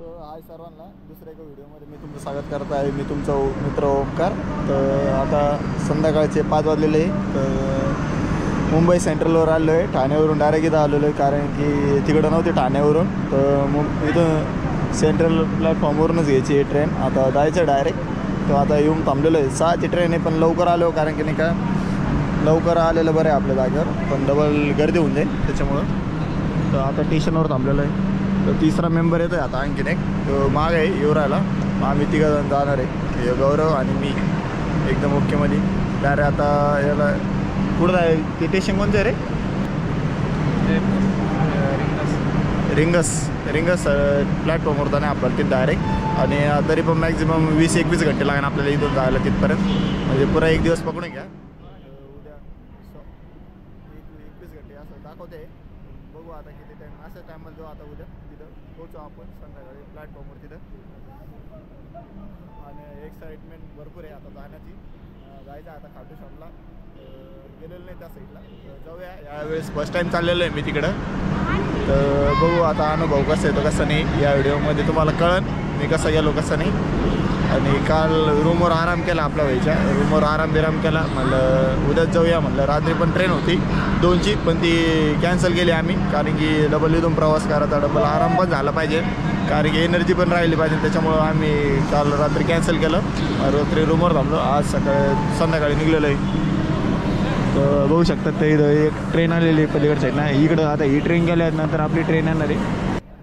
हाय सर्वांना, दुसऱ्या एका व्हिडिओमध्ये मी तुमचं स्वागत करत आहे. मी तुमचा मित्र ओमकार. तर आता संध्याकाळचे 5 वाजलेले. तर मुंबई सेंट्रलवर आलो आहे. ठाण्यावरून डायरेक्ट इथं आलेलो आहे, कारण की तिकडं नव्हते ठाण्यावरून. तर इथं सेंट्रल प्लॅटफॉर्मवरूनच घ्यायची आहे ट्रेन. आता जायचं डायरेक्ट. तर आता येऊन थांबलेलो आहे. 6ची ट्रेन आहे, पण लवकर आलो, कारण की नाही का लवकर आलेलं बरं आहे आपल्या जागेवर, पण डबल गर्दी होऊन जाईल त्याच्यामुळं. तर आता स्टेशनवर थांबलेलं आहे. तर तिसरा मेंबर येतो आहे आता, आणखीन एक तो माग आहे येऊ राहिला. आम्ही 3 जण जाणार आहे, हे गौरव आणि मी एकदम ओकेमध्ये. डायरेक्ट आता याला पुढं आहे. ते स्टेशन कोणतं आहे रे? रिंगस प्लॅटफॉर्मवर जाणे आपल्याला तिथं डायरेक्ट. आणि तरी पण मॅक्झिमम 20-21 घंटे लागेल आपल्याला इथून जायला तिथपर्यंत. म्हणजे पुरा एक दिवस पकडून घ्या. उद्या 21 घंटे असं दाखवते. बघू आता किती टाईम. अशा टायमाला जाऊ आता. उद्या तिथं पोहोचू आपण संध्याकाळी प्लॅटफॉर्मवर तिथं. आणि एक्साइटमेंट भरपूर आहे आता जाण्याची. जायचं आता खाटू श्यामला. गेलेलं नाही त्या साईडला, जाऊया. यावेळेस फर्स्ट टाईम चाललेलो आहे मी तिकडं. तर बघू आता अनुभव कसा येतो कसा नाही. या व्हिडिओमध्ये तुम्हाला कळन मी कसा गेलो कसं नाही. आणि काल रूमवर आराम केला आपला व्हायच्या. रूमवर आराम केला. म्हणलं उद्याच जाऊया. म्हणलं रात्री पण ट्रेन होती 2ची, पण ती कॅन्सल केली आम्ही, कारण की डबल इथून प्रवास करायचा, डबल आराम पण झाला पाहिजे, कारण की एनर्जी पण राहिली पाहिजे. त्याच्यामुळं आम्ही काल रात्री कॅन्सल केलं. रात्री रूमवर थांबलो. आज संध्याकाळी निघलेलं आहे. तर बघू शकतात ते इथं एक ट्रेन आलेली आहे पलीकडच्या साईडला. इकडं आता ही ट्रेन गेल्यानंतर आपली ट्रेन येणार आहे.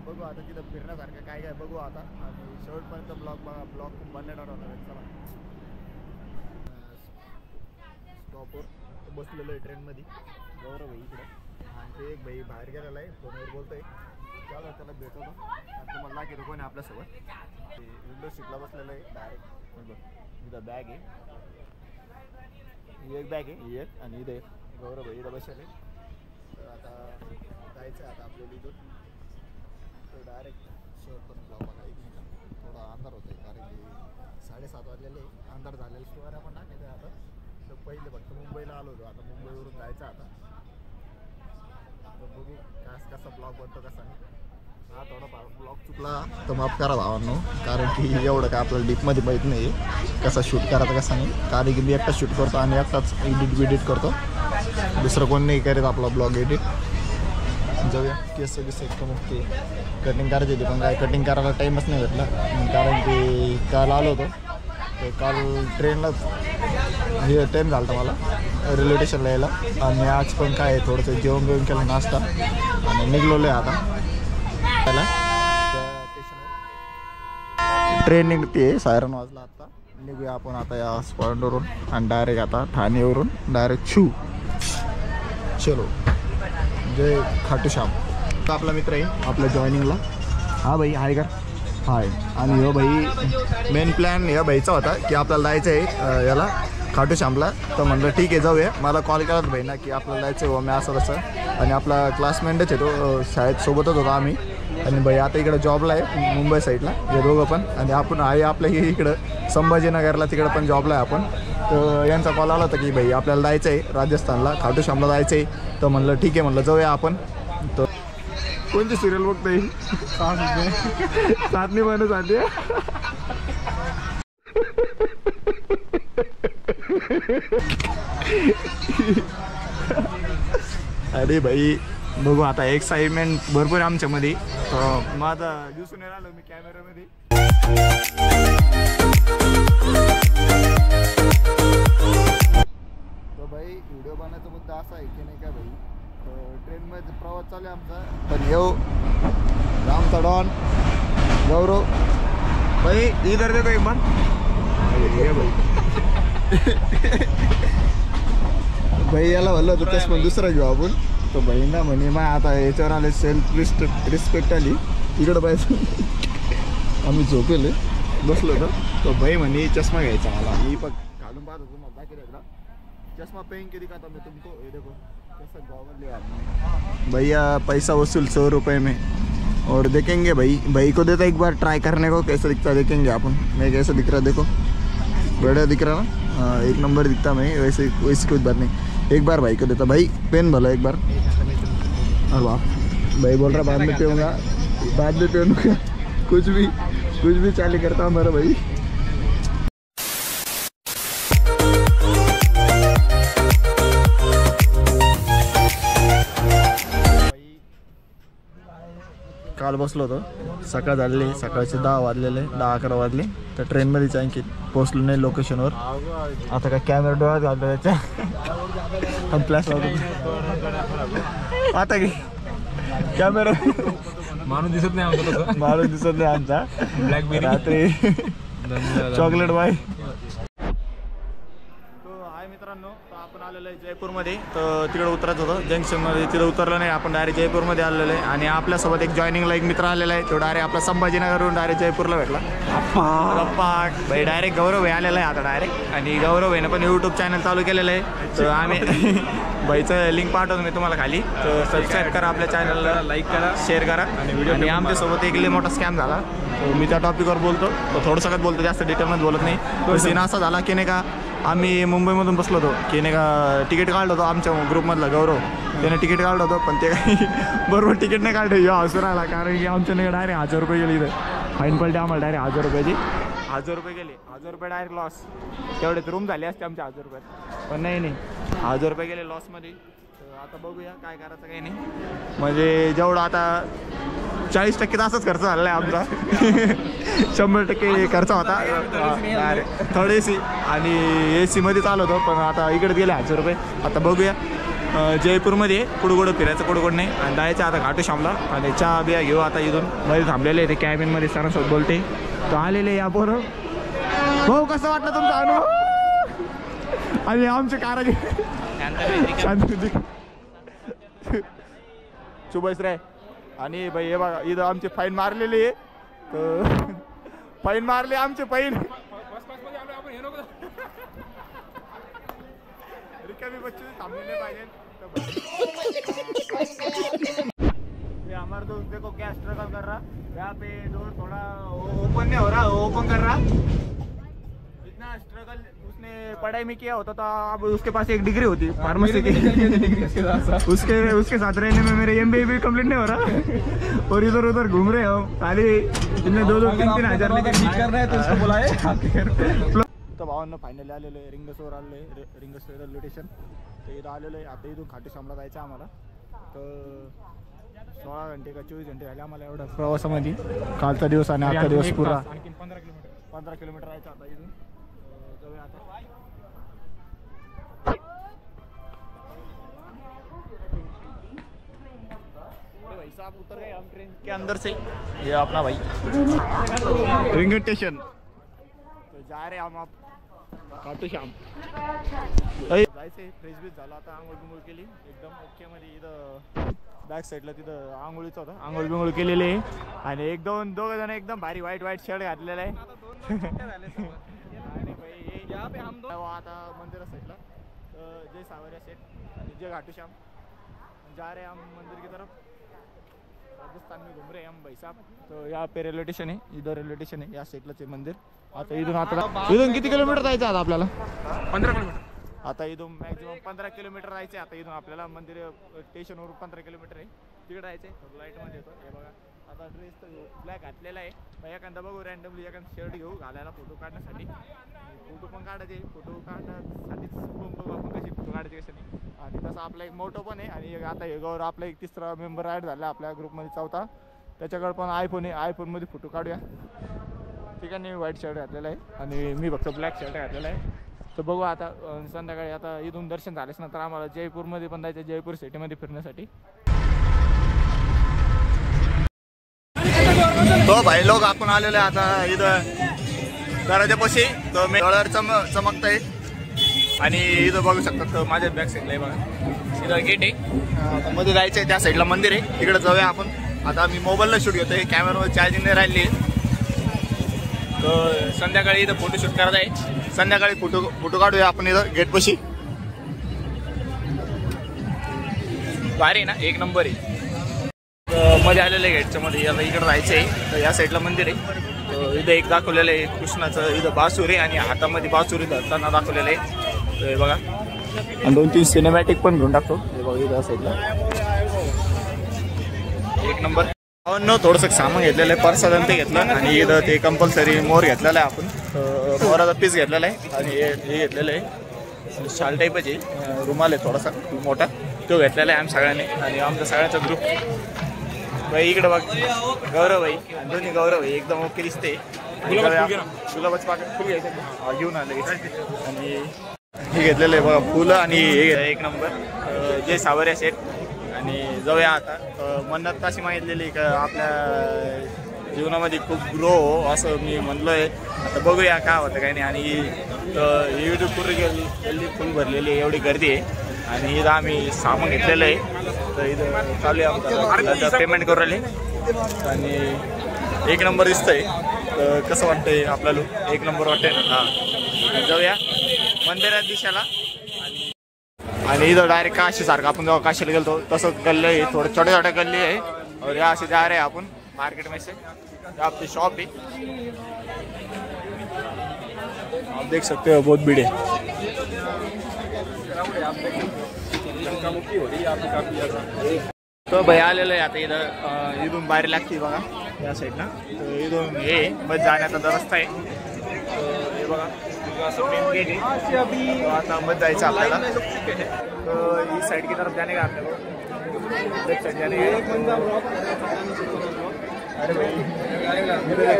बघू आता तिथं फिरण्यासारखं काय काय बघू आता. आणि शेवटपर्यंत ब्लॉग बनवणार होणार आहे. चला स्टॉपवर बसलेलो आहे ट्रेनमध्ये. गौरव भाई इकडं, आणि ते एक भाई बाहेर गेलेला आहे, फोनवर बोलतोय. त्याला भेटवतो आणि तुम्हाला दाखवतो कोण आहे आपल्यासोबत. ते विंडो सीटला बसलेलं आहे डायरेक्ट. इथं बॅग आहे, एक बॅग आहे एक, आणि इथे गौरव भाई इथं बसले. तर आता जायचं आहे आता आपल्याला इथून. तर डायरेक्ट शेवटपर्यंत जाऊ. बघा एक मिनिट, थोडा अंधार होतो आहे, कारण की 7:30 वाजलेले अंधार झालेले. स्टोऱ्या पण टाकायचं आता. तर पहिले फक्त मुंबईला आलो होतो, आता मुंबईवरून जायचं आता. तर बघू कसा ब्लॉग बनतो कसा नाही. हा थोडाफार ब्लॉग चुकला तर माफ करा भावांनो, कारण की एवढं काय आपल्याला डीपमध्ये माहीत नाही कसा शूट करायचा कसा नाही. कारण की मी एकटाच शूट करतो आणि एकटाच एडिट करतो. दुसरं कोण नाही करीत आपला ब्लॉग एडिट. जाऊया. केस एकदम ओके. कटिंग करायची होती, पण काय कटिंग करायला टाईमच नाही भेटला, कारण की काल आलो होतो. तर काल ट्रेनलाच हे टाईम झाला होता मला रेल्वे स्टेशनला यायला. आणि आज पण काय थोडंसं जेवण केलं, नाश्ता, आणि निघलेलो आहे आता. ट्रेन निघते, सायरन वाजला. आता निघूया आपण आता या स्पॉटवरून, आणि डायरेक्ट आता ठाणेवरून डायरेक्ट चलो जय खाटू श्याम. तर आपला मित्र आहे आपल्या जॉईनिंगला. हा भाई हाय का? हाय. आणि हो भाई मेन प्लॅन या भाईचा होता की आपल्याला जायचं आहे याला खाटू श्यामला. तर म्हणलं ठीक आहे जाऊया. मला कॉल केला भाई ना की आपल्याला जायचं आहे. मी असं तसं, आणि आपला क्लासमेटच आहे तो, शाळेत सोबतच होता आम्ही. आणि भाई आता इकडं जॉबला आहे मुंबई साईडला, हे दोघं पण. आणि आपण आहे आपल्या इकडं संभाजीनगरला, तिकडं पण जॉबला आहे आपण. तर यांचा कॉल आला होता की भाई आपल्याला जायचं आहे राजस्थानला, खाटू श्यामला जायचं आहे. तर म्हणलं ठीक आहे, म्हणलं जाऊया आपण. तर कोणती सिरियल बघतोय? साधनी बनू साधे. अरे भाई बघू आता. एक्साइटमेंट भरपूर आहे आमच्यामध्ये. तर मग आता दिसून आलो मी कॅमेऱ्यामध्ये. तर भाई व्हिडिओ बनवायचा मुद्दा असा आहे की नाही का भाई, ट्रेनमध्ये प्रवास चालू आहे आमचा. पण येऊ आमचा डॉन गौरव भाई इधर देखो एक बार. ये भाई याला म्हणलं होतं तेच, पण दुसरा घेऊ आपण. तो भाई ना म्हणे मग आता याच्यावर आले सेल्फ रिस्पेक्ट आली. इकडं पाहिजे आम्ही झोपेले बसलो होतो. तो भाई म्हणे चष्मा घ्यायचा मला. मी पण घालून पाहत होतो, मग बाकी राहिला चष्मा पेन के दिखाता मैं तुमको. ये देखो कैसा गॉगल लिया आपने. भैया पैसा वसूल 100 रुपये में. और देखेंगे भाई को देता एक बार ट्राई करने को कैसा दिखता है, देखेंगे अपन. मैं कैसा दिख रहा देखो, बढ़िया दिख रहा ना. हाँ एक नंबर दिखता मैं. वैसे कोई बात नहीं, एक बार भाई को देता. भाई पेन भला एक बार. अरे वाह भाई बोल रहा बाद में पीऊँगा, बाद में पीऊँगा. कुछ भी चाली करता हमारा भाई। काल बसलो होतो, सकाळ झालेली, सकाळचे 10 वाजलेले, 10-11 वाजले, तर ट्रेनमध्येच आणखी पोचलो नाही लोकेशनवर। आता काय कॅमेरा डोळ्यात घालतो त्याच्या फ्लॅश आता की कॅमेरा माणूस दिसत नाही आमचा, माणूस दिसत नाही आमचा। ब्लॅकबेरी रात्री चॉकलेट बाय। मित्रांनो, तर आपण आलेलो आहे जयपूरमध्ये, तर तिकडे उतरायचं होतं जंक्शनमध्ये, तिथे उतरलं नाही, आपण डायरेक्ट जयपूरमध्ये आलेलो आहे। आणि आपल्यासोबत एक जॉईनिंगला एक मित्र आलेला आहे, तो डायरेक्ट आपला संभाजीनगरवरून डायरेक्ट जयपूरला भेटला। गप्पा भाई, डायरेक्ट गौरव भाई आलेला आहे आता डायरेक्ट। आणि गौरव भाईनं पण यूट्यूब चॅनल चालू केलेलं आहे, तर आम्ही भाईचं लिंक पाठवतो मी तुम्हाला खाली, तर सबस्क्राईब करा आपल्या चॅनलला, लाईक करा, शेअर करा। आणि आमच्यासोबत एक लई मोठा स्कॅम झाला, मी त्या टॉपिकवर बोलतो, तो थोडं सगळं बोलतो, जास्त डिटेलमध्ये बोलत नाही। तो सीन असा झाला की नाही का, आम्ही मुंबईमधून बसलो होतो की नाही का, तिकीट काढलं होतं आमच्या ग्रुपमधला गौरव, त्याने तिकीट काढलं होतं, पण ते काही बरोबर तिकीट नाही काढलं, या हसून आला, कारण की आमच्या नाही डायरेक्ट 1000 रुपये गेले इथं, फाईन पडली आम्हाला डायरेक्ट 1000 रुपयाची, 1000 रुपये गेले, 1000 रुपये डायरेक्ट लॉस। तेवढेच रूम झाले असते आमच्या 1000 रुपयात, पण नाही 1000 रुपये गेले लॉसमध्ये। तर आता बघूया काय करायचं काही नाही, म्हणजे जेवढं आता 40% असाच खर्च झालेला आहे आमचा 100% खर्च होता थर्ड AC आणि AC मध्येच आलो होतो, पण आता इकडे गेले 1000 रुपये। आता बघूया जयपूरमध्ये कुठं फिरायचं कुठं नाही, आणि जायचं आता घाटू श्यामला, आणि चहा बिया घेऊ आता इथून। मध्ये थांबलेले आहे ते कॅबिनमध्ये, सरांसोबत बोलते, तर आलेले या पोरं। हो, कसं वाटलं तुमचा अनुभव? आणि आमचे कारागीर शुभेश रे। आणि भाई हे बघा, इथं आमची फाईन मारलेली आहे, तर फाईन मारली आमची फाईन, रिकामी बच्चे थांबले नहीं पाहिजे। हमारा दोस्त देखो क्या स्ट्रगल कर रहा, यहाँ पे डोर थोड़ा ओपन नहीं हो रहा, ओपन कर रहा। इतना स्ट्रगल उसने पढ़ाई में किया होता, तो अब उसके पास एक डिग्री होती फार्मेसी की, उसके साथ रहने में मेरे MBA भी कंप्लीट नहीं हो रहा, और इधर उधर घूम रहे हो खाली, इनने 2-3 हजार लेके कर रहे हैं, तो उसको बुलाए। तर भावांना फायनली आलेलो आहे, रिंगसवर आलेलो आहे, रिंगस रेल्वे स्टेशन, तर इथं आलेलो आहे। आता इथून खाटू श्यामला जायचं आम्हाला, तर 16 घंटे का 24 घंटे झाले आम्हाला एवढा प्रवासामध्ये, कालचा दिवस आणि आजचा दिवस पुरा 15 किलोमीटर राहायचं आता इथून, जाऊया आता। भाई साहब उतर गए हम ट्रेन के अंदर से, ये अपना भाई रिंग स्टेशन, तो जा रहे हम आप खाटू श्याम। जायचे फ्रेश बीच झाला, आता आंघोळ बिंघोळ केली एकदम ओके मध्ये, इथं बॅक साईडला तिथं आंघोळीचं होतं, आंघोळ बिंघोळ केलेली आहे, आणि दोघं जण एकदम भारी व्हाईट शर्ट घातलेला आहे। आता मंदिर साइडला जय सावरिया सेट आणि जय घाटू श्याम, जा रहे हम मंदिर की तरफ, राजस्थान में घूम रहे हैं हम भाई साहब। तो यहाँ पे रेलवे स्टेशन है, इधर रेलवे स्टेशन है, या साइडलाच आहे मंदिर। आता इथून किती किलोमीटर जायचं आता आपल्याला? 15 किलोमीटर। आता इथून मॅक्झिमम 15 किलोमीटर जायचं आता इथून आपल्याला, मंदिर स्टेशनवरून 15 किलोमीटर आहे, तिकडे जायचं आहे। लाईटमध्ये येतो हे बघा, आता ड्रेस तर ब्लॅक घातलेला आहे, एखादा बघू रँडमली एखादा शर्ट घेऊ घालायला फोटो काढण्यासाठी, फोटो पण काढायचे, फोटो काढण्यासाठीच बघू आपण कशी फोटो काढायचे कसे नाही। आणि तसं आपला एक मोठो पण आहे, आणि आता हे गौर आपला एक 3रा मेंबर ॲड झाला आपल्या ग्रुपमध्ये, 4था, त्याच्याकडे पण आयफोन आहे, आयफोनमध्ये फोटो काढूया। ठीक आहे, मी व्हाईट शर्ट घातलेला आहे आणि मी फक्त ब्लॅक शर्ट घातलेला आहे। तर बघू आता संध्याकाळी, आता इथून दर्शन झाल्याच नंतर आम्हाला जयपूरमध्ये पण जायचं, जयपूर सिटीमध्ये फिरण्यासाठी। तो भाई लोक आपण आलेले आता इथं घराच्या पाशी, तर मी डोळ्यावर चमकत आहे, आणि इथं बघू शकतात तर माझ्या बॅक साईडला आहे बघा, इथं गेट आहे, मध्ये जायचं आहे, त्या साईडला मंदिर आहे, तिकडे जाऊया आपण। आता मी मोबाईलला शूट घेतोय, कॅमेरामध्ये चार्जिंग नाही राहिली, तर संध्याकाळी इथं फोटो शूट करत आहे, संध्याकाळी फोटो काढूया आपण इथं गेट पाशी। भारी ना, एक नंबर आहे। मध्ये आलेलं आहे गेटच्या मध्ये, आता इकडे जायचं आहे, तर या साईडला मंदिर आहे, तर इथं एक दाखवलेलं आहे कृष्णाचं, इथं बासुर आहे, आणि हातामध्ये बासुरी धरताना दाखवलेलं आहे, तर हे बघा। आणि 2-3 सिनेमॅटिक पण घेऊन टाकतो, हे बघा इथं साईडला, एक नंबर। थोडंसं सामान घेतलेलं आहे, परसादन ते घेतलं आणि इथं ते कंपल्सरी मोर घेतलेला आहे आपण. मोराचा पीस घेतलेला आहे आणि हे घेतलेलं आहे शाल टाईपच आहे, रुमाल आहे थोडासा मोठा, तो घेतलेला आहे आम्ही सगळ्यांनी. आणि आमचा सगळ्यांचा ग्रुप भाई इकडे बघ, गौरव भाई दोन्ही गौरव भाई एकदम ओके दिसते. गुलाबाचं पाकळी फुल घ्यायचं घेऊन आलं. आणि हे घेतलेलं आहे बघा फुलं आणि हे एक नंबर जे सावऱ्या सेट. आणि जाऊया आता. मन्नत अशी मागितलेली का आपल्या जीवनामध्ये खूप ग्रो हो असं मी म्हणलो आहे. आता बघूया काय होतं काय नाही. आणि यूट्यूब पूर्ण गल्ली फुल भरलेली आहे, एवढी गर्दी आहे. आणि इथं आम्ही सामान घेतलेलं आहे, तर इथं चालू आहे आमचं पेमेंट करू राहिले. आणि एक नंबर दिसतंय. कसं वाटतंय आपल्याला? एक नंबर वाटतंय ना. हां जाऊया मंदिरात दिशाला. आणि इथं डायरेक्ट काशीसारखं आपण जेव्हा काशीला गेलो तसं गल्ली आहे, थोडं छोट्या छोट्या गल्ली आहे. और या असे जा रहे हैं आपण मार्केट में से. आपकी शॉप है, आप देख सकते हो बहुत भीड़ है. तो भाई आलेलं आहे आता इथं. इथून बाहेर लागते बघा या साईडला. तर इथून हे बस जाण्याचा रस्ता आहे. हे बघा मेन गेट आहे. आता मत जायचं आपल्याला. इस साइड की तरफ जाने का आपल्याला लेफ्ट साइड जाने का. अरे भाई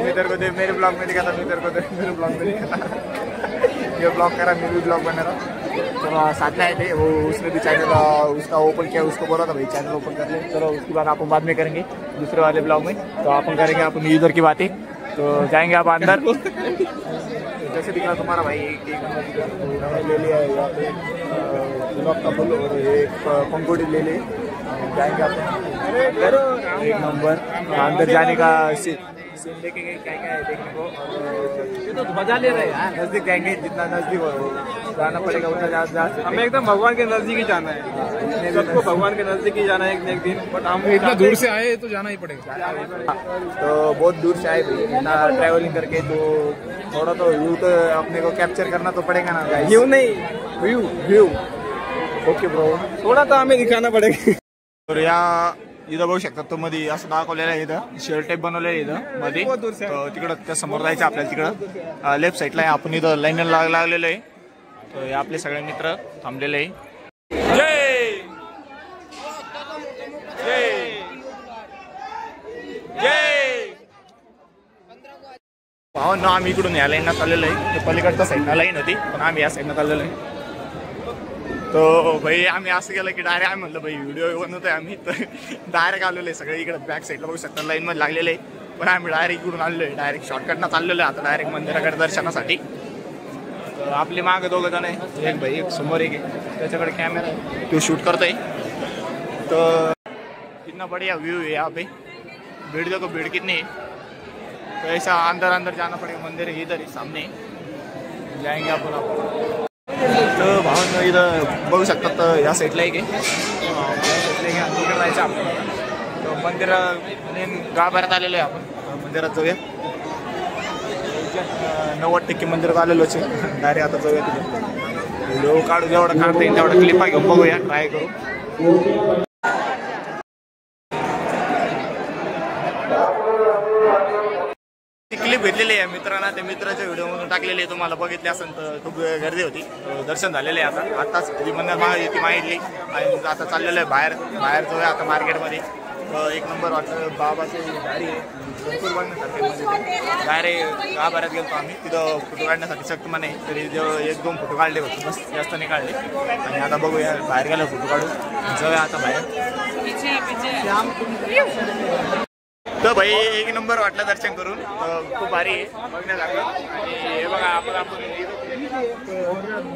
मैं तेरे को दे मेरे ब्लॉग में दिखाता, मैं तेरे को दे मेरे ब्लॉग में दिखाता. ये ब्लॉग करा, मैं भी ब्लॉग बना रहा. तो साथ में आए थे वो, उसने भी चैनल उसका ओपन किया. उसको बोला था भाई चैनल ओपन कर ले. चलो उसकी बात अपन बाद में करेंगे दूसरे वाले ब्लॉग में. तो अपन करेंगे अपन इधर की बातें. तो जाएंगे आप अंदर. जैसे दिख रहा तुम्हारा भाई एक ले लिया है यहाँ पे गुलाब का फूल और एक पंखुड़ी ले लिए. जाएंगे आप एक नंबर. अंदर जाने का सीन देखेंगे क्या क्या है देखने को. ये तो मजा ले रहे हैं, नजदीक जाएंगे जितना नजदीक हो जाना पड़ेगा उतना ज़्यादा. हमें एकदम भगवान के नजदीक ही जाना है, सबको भगवान के नजदीक ही जाना है एक दिन. बट हम इतना दूर से आए तो जाना ही पड़ेगा. तो बहुत दूर से आए इतना ट्रैवलिंग करके, तो थोड़ा तो व्यू तो अपने को कैप्चर करना तो पड़ेगा ना. व्यू नहीं, व्यू व्यू. ओके ब्रो, थोड़ा तो हमें दिखाना पड़ेगा. तर या इथं बघू शकता तो मध्ये असं दाखवलेलं आहे. इथं शेअर टाईप बनवलेलं आहे इथं मध्ये. तिकडं त्या समोर जायचं आपल्याला, तिकडं लेफ्ट साईडला आहे. आपण इथं लाईन लागलेलं आहे. तर हे आपले सगळे मित्र थांबलेले आहे. जय जय जय. भावांनो आम्ही इकडून या लाईनला चाललेलो आहे. पलीकडच्या साईडला लाईन होती पण आम्ही या साईडला चाललेलो आहे. तो भाई आम्ही असं केलं की डायरेक्ट आम्ही म्हणलं भाई व्हिडिओ बनवतोय आम्ही, तर डायरेक्ट आलेलो आहे. सगळे इकडे बॅक साईडला बघू शकता लाईनमध्ये लागलेले आहे. पण आम्ही डायरेक्ट इकडून आलेलो आहे, डायरेक्ट शॉर्टकटनं चाललेलो आहे आता डायरेक्ट मंदिराकडे दर्शनासाठी. तर आपले मागं दोघं जण आहे, एक भाई एक समोर एक आहे, त्याच्याकडे कॅमेरा आहे तो शूट करतोय. तो कितना बढ़िया व्यू है यहाँ पे. भीड़ देखो भीड़ कितनी है. तो ऐसा अंदर अंदर जाना पड़ेगा. मंदिर है इधर ही सामने, जाएंगे आपण. तर भावांनो इथं बघू शकतात तर या साईडला एक आहे, तिकडे जायचं आपल्याला. तर मंदिर मेन गाभाऱ्यात आलेलं आहे. आपण मंदिरात जाऊया. 90% मंदिरात आलेलोच आहे. डायरेक्ट आता जाऊया तिथे. व्हिडिओ काढू जेवढं काढता येईल तेवढं क्लिपा घेऊन बघूया, ट्राय करू. क्लिप घेतलेली आहे मित्रांना, ते मित्राच्या व्हिडिओमधून टाकलेली आहे. तुम्हाला बघितले असेल तर खूप गर्दी होती. दर्शन झालेले आहे आता. आताच जी मंदिर ती मागितली आणि आता चाललेलं आहे बाहेर जाऊया आता मार्केटमध्ये. एक नंबर वाटतं. बाबाची गाडी आहे भरपूर बघण्यासारखे. म्हणजे डायरेक्ट गाभाऱ्यात गेलो आम्ही. तिथं फोटो काढण्यासाठी सक्त म्हणे तरी 1-2 फोटो काढले होते, बस जास्त नाही काढले. आणि आता बघूया बाहेर गेलो फोटो काढू. जाऊया आता बाहेर. तर भाई एक नंबर वाटलं दर्शन करून. खूप भारी आहे बघण्यासारखं. आणि हे बघा आपण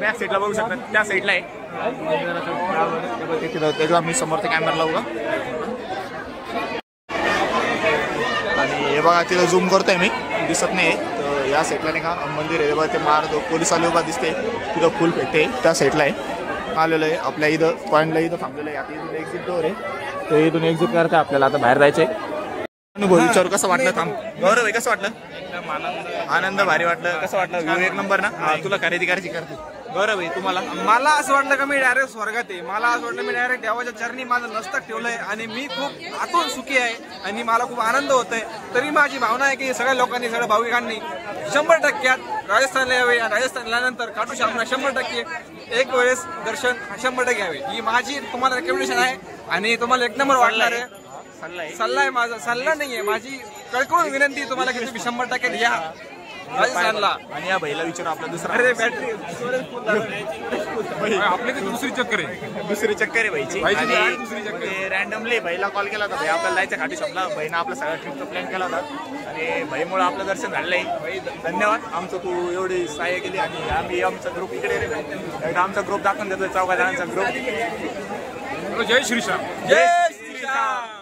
बॅक साईडला बघू शकता, त्या साईडला आहे. त्याला मी समोरचा कॅमेरा लावू का. आणि हे बघा तिथं झूम करतोय मी, दिसत नाही. तर या साईडला नाही का मंदिर आहे बघा. ते मारतो पोलीस आले उभा दिसते तिथं फुल फेकते, त्या साईडला आहे. आलेलं आहे आपल्या इथं पॉईंटला. इथं थांबलेलं आहे. आता इथून एक्झिट डोर आहे, तर इथून एक्झिट करता आपल्याला आता बाहेर जायचं आहे. अनुभव विचारू कसं वाटलं. थांब गौरव भाई कसं वाटलं. एकदम आनंद भारी वाटलं. कसं वाटलं. एक नंबर ना. तुला खरेदी करायची करते गौरव भाई तुम्हाला? मला असं वाटलं का मी डायरेक्ट स्वर्गात आहे. मला असं वाटलं मी डायरेक्ट देवाच्या चरणी माझं मस्तक ठेवलंय आणि मी खूप आतून सुखी आहे आणि मला खूप आनंद होतोय. तरी माझी भावना आहे की सगळ्या लोकांनी, सगळ्या भाविकांनी 100% राजस्थानला यावे आणि राजस्थानला नंतर खाटू श्यामला 100% एक वेळेस दर्शन 100% घ्यावे. ही माझी तुम्हाला रेकमेंडेशन आहे आणि तुम्हाला एक नंबर वाटणार आहे. सल्ला आहे माझा, सल्ला नाहीये, माझी कळकळून विनंती आहे तुम्हाला की तुम्ही 100% या राजस्थानला. आणि या भाईला विचारू आपला दुसरा. अरे बॅटरी आपली दुसरी चक्कर आहे, दुसरी चक्कर आहे भाईची. आणि रॅन्डमली भाईला कॉल केला होता, भाई आपल्याला जायचं खाटू श्यामला. भाईनं आपला सगळा ट्रिपचा प्लॅन केला होता आणि भाईमुळे आपलं दर्शन झालंय. भाई धन्यवाद, आमचं तू एवढी सहाय्य केली. आणि आम्ही आमचा ग्रुप इकडे रे, आमचा ग्रुप दाखवून देतो, 4 जणांचा ग्रुप. जय श्रीराम. जय श्रीराम.